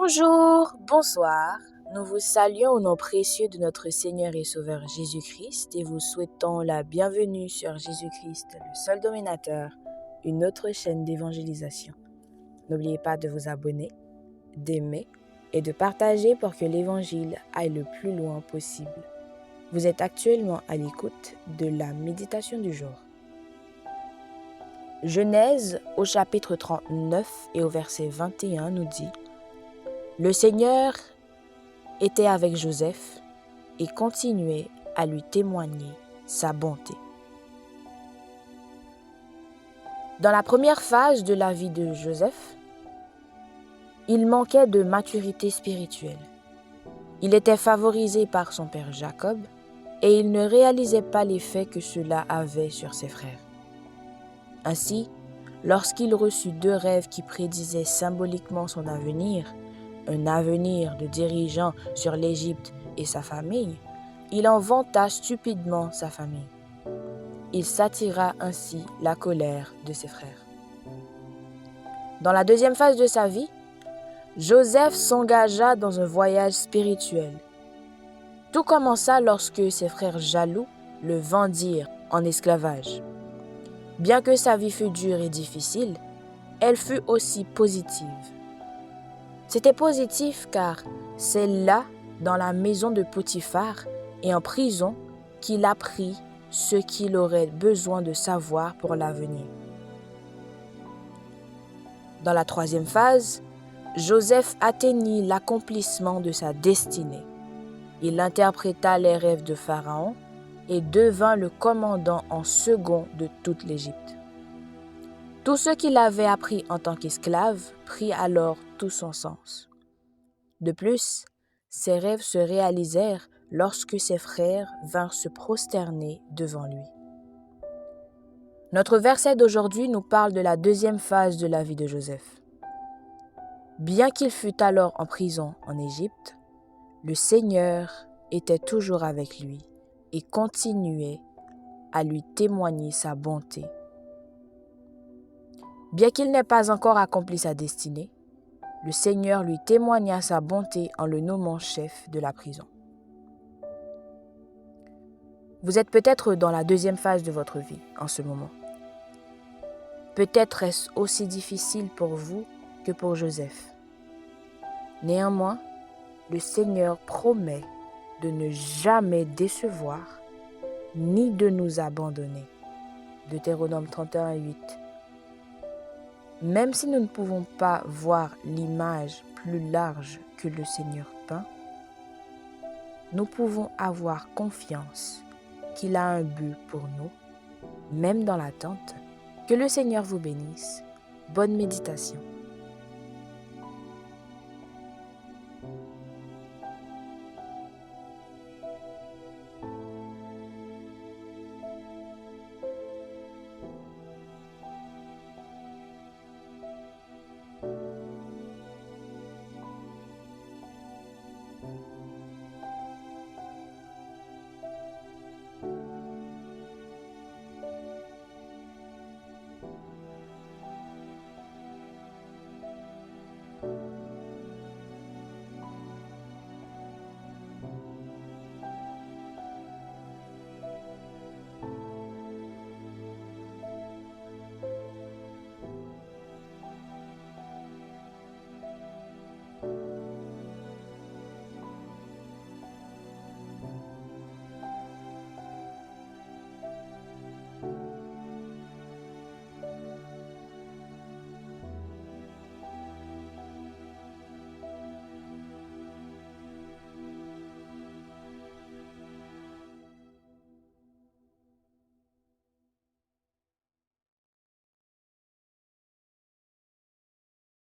Bonjour, bonsoir. Nous vous saluons au nom précieux de notre Seigneur et Sauveur Jésus-Christ et vous souhaitons la bienvenue sur Jésus-Christ, le seul dominateur, une autre chaîne d'évangélisation. N'oubliez pas de vous abonner, d'aimer et de partager pour que l'Évangile aille le plus loin possible. Vous êtes actuellement à l'écoute de la méditation du jour. Genèse au chapitre 39 et au verset 21 nous dit « Le Seigneur était avec Joseph et continuait à lui témoigner sa bonté. » Dans la première phase de la vie de Joseph, il manquait de maturité spirituelle. Il était favorisé par son père Jacob et il ne réalisait pas l'effet que cela avait sur ses frères. Ainsi, lorsqu'il reçut deux rêves qui prédisaient symboliquement son avenir, un avenir de dirigeant sur l'Égypte et sa famille, il en vanta stupidement sa famille. Il s'attira ainsi la colère de ses frères. Dans la deuxième phase de sa vie, Joseph s'engagea dans un voyage spirituel. Tout commença lorsque ses frères jaloux le vendirent en esclavage. Bien que sa vie fût dure et difficile, elle fut aussi positive. C'était positif car c'est là, dans la maison de Potiphar et en prison, qu'il apprit ce qu'il aurait besoin de savoir pour l'avenir. Dans la troisième phase, Joseph atteignit l'accomplissement de sa destinée. Il interpréta les rêves de Pharaon et devint le commandant en second de toute l'Égypte. Tout ce qu'il avait appris en tant qu'esclave prit alors tout son sens. De plus, ses rêves se réalisèrent lorsque ses frères vinrent se prosterner devant lui. Notre verset d'aujourd'hui nous parle de la deuxième phase de la vie de Joseph. Bien qu'il fût alors en prison en Égypte, le Seigneur était toujours avec lui et continuait à lui témoigner sa bonté. Bien qu'il n'ait pas encore accompli sa destinée, le Seigneur lui témoigna sa bonté en le nommant chef de la prison. Vous êtes peut-être dans la deuxième phase de votre vie en ce moment. Peut-être est-ce aussi difficile pour vous que pour Joseph. Néanmoins, le Seigneur promet de ne jamais décevoir ni de nous abandonner. Deutéronome 31:8. Même si nous ne pouvons pas voir l'image plus large que le Seigneur peint, nous pouvons avoir confiance qu'il a un but pour nous, même dans l'attente. Que le Seigneur vous bénisse. Bonne méditation.